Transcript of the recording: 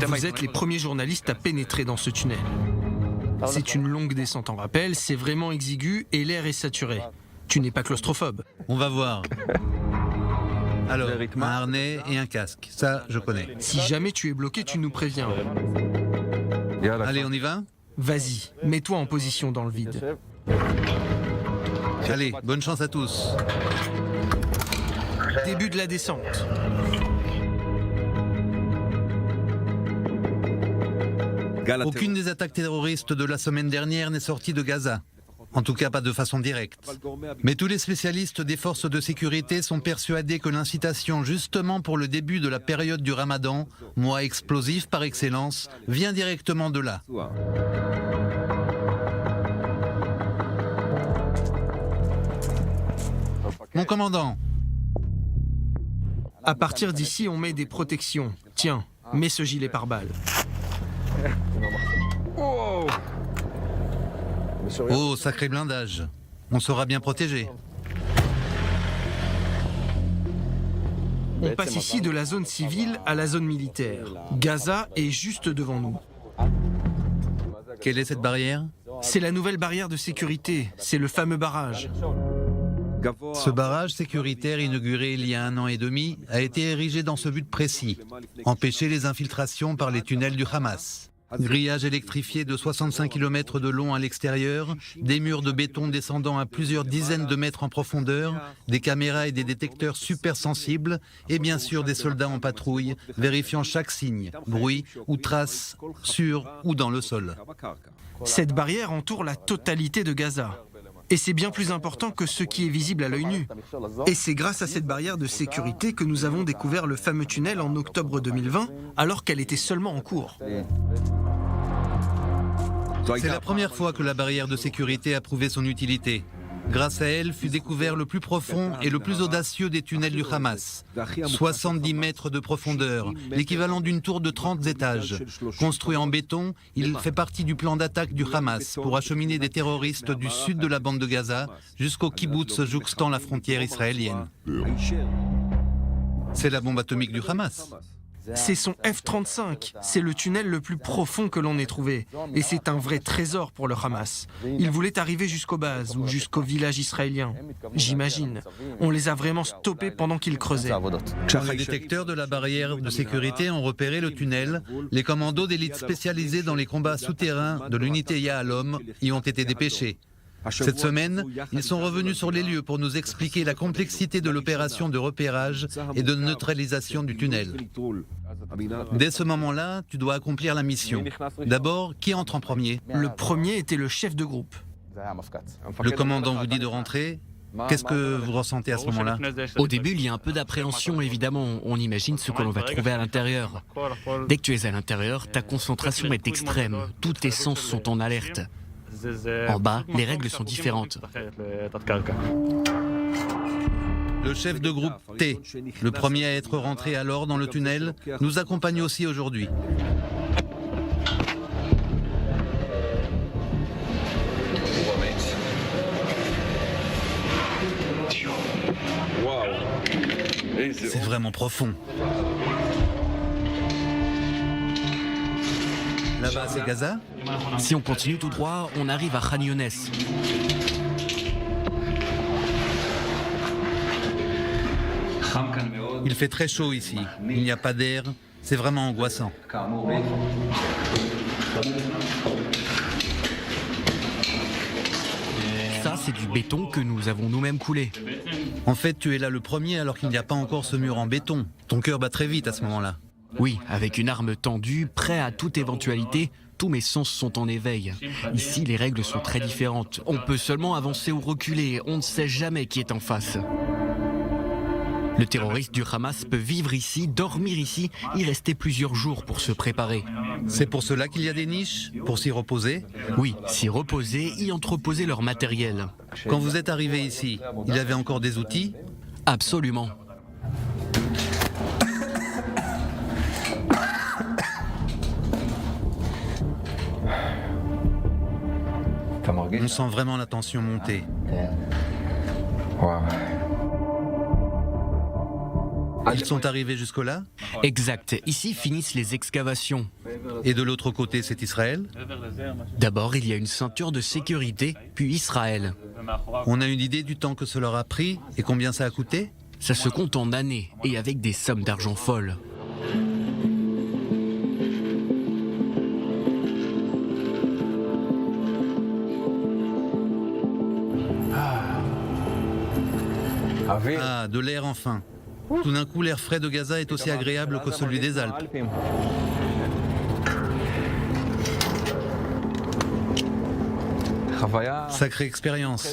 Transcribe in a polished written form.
Vous êtes les premiers journalistes à pénétrer dans ce tunnel. C'est une longue descente en rappel, c'est vraiment exigu et l'air est saturé. Tu n'es pas claustrophobe. On va voir. Alors, un harnais et un casque, ça je connais. Si jamais tu es bloqué, tu nous préviens. Allez, on y va? Vas-y, mets-toi en position dans le vide. Allez, bonne chance à tous. Début de la descente. Aucune des attaques terroristes de la semaine dernière n'est sortie de Gaza. En tout cas, pas de façon directe. Mais tous les spécialistes des forces de sécurité sont persuadés que l'incitation, justement pour le début de la période du Ramadan, mois explosif par excellence, vient directement de là. Mon commandant. À partir d'ici, on met des protections. Tiens, mets ce gilet pare-balles. Oh, sacré blindage. On sera bien protégé. On passe ici de la zone civile à la zone militaire. Gaza est juste devant nous. Quelle est cette barrière? C'est la nouvelle barrière de sécurité, c'est le fameux barrage. Ce barrage sécuritaire inauguré il y a 1 an et demi a été érigé dans ce but précis, empêcher les infiltrations par les tunnels du Hamas. Grillage électrifié de 65 km de long à l'extérieur, des murs de béton descendant à plusieurs dizaines de mètres en profondeur, des caméras et des détecteurs super sensibles, et bien sûr des soldats en patrouille, vérifiant chaque signe, bruit ou trace sur ou dans le sol. Cette barrière entoure la totalité de Gaza. Et c'est bien plus important que ce qui est visible à l'œil nu. Et c'est grâce à cette barrière de sécurité que nous avons découvert le fameux tunnel en octobre 2020, alors qu'elle était seulement en cours. C'est la première fois que la barrière de sécurité a prouvé son utilité. Grâce à elle fut découvert le plus profond et le plus audacieux des tunnels du Hamas. 70 mètres de profondeur, l'équivalent d'une tour de 30 étages. Construit en béton, il fait partie du plan d'attaque du Hamas pour acheminer des terroristes du sud de la bande de Gaza jusqu'au kibbutz jouxtant la frontière israélienne. C'est la bombe atomique du Hamas. C'est son F-35, c'est le tunnel le plus profond que l'on ait trouvé. Et c'est un vrai trésor pour le Hamas. Il voulait arriver jusqu'aux bases ou jusqu'au village israélien. J'imagine. On les a vraiment stoppés pendant qu'ils creusaient. Quand les détecteurs de la barrière de sécurité ont repéré le tunnel, les commandos d'élite spécialisés dans les combats souterrains de l'unité Yahalom y ont été dépêchés. Cette semaine, ils sont revenus sur les lieux pour nous expliquer la complexité de l'opération de repérage et de neutralisation du tunnel. Dès ce moment-là, tu dois accomplir la mission. D'abord, qui entre en premier? Le premier était le chef de groupe. Le commandant vous dit de rentrer. Qu'est-ce que vous ressentez à ce moment-là? Au début, il y a un peu d'appréhension, évidemment. On imagine ce que l'on va trouver à l'intérieur. Dès que tu es à l'intérieur, ta concentration est extrême. Tous tes sens sont en alerte. En bas, les règles sont différentes. Le chef de groupe T, le premier à être rentré alors dans le tunnel, nous accompagne aussi aujourd'hui. C'est vraiment profond. Là-bas, c'est Gaza? Si on continue tout droit, on arrive à Khan Younes. Il fait très chaud ici. Il n'y a pas d'air. C'est vraiment angoissant. Ça, c'est du béton que nous avons nous-mêmes coulé. En fait, tu es là le premier alors qu'il n'y a pas encore ce mur en béton. Ton cœur bat très vite à ce moment-là. Oui, avec une arme tendue, prêt à toute éventualité, tous mes sens sont en éveil. Ici, les règles sont très différentes. On peut seulement avancer ou reculer, on ne sait jamais qui est en face. Le terroriste du Hamas peut vivre ici, dormir ici, y rester plusieurs jours pour se préparer. C'est pour cela qu'il y a des niches? Pour s'y reposer? Oui, s'y reposer, y entreposer leur matériel. Quand vous êtes arrivé ici, il y avait encore des outils? Absolument. On sent vraiment la tension monter. Ils sont arrivés jusque-là? Exact. Ici finissent les excavations. Et de l'autre côté, c'est Israël? D'abord, il y a une ceinture de sécurité, puis Israël. On a une idée du temps que cela leur a pris et combien ça a coûté? Ça se compte en années et avec des sommes d'argent folles. Ah, de l'air enfin. Tout d'un coup, l'air frais de Gaza est aussi agréable que celui des Alpes. Sacrée expérience.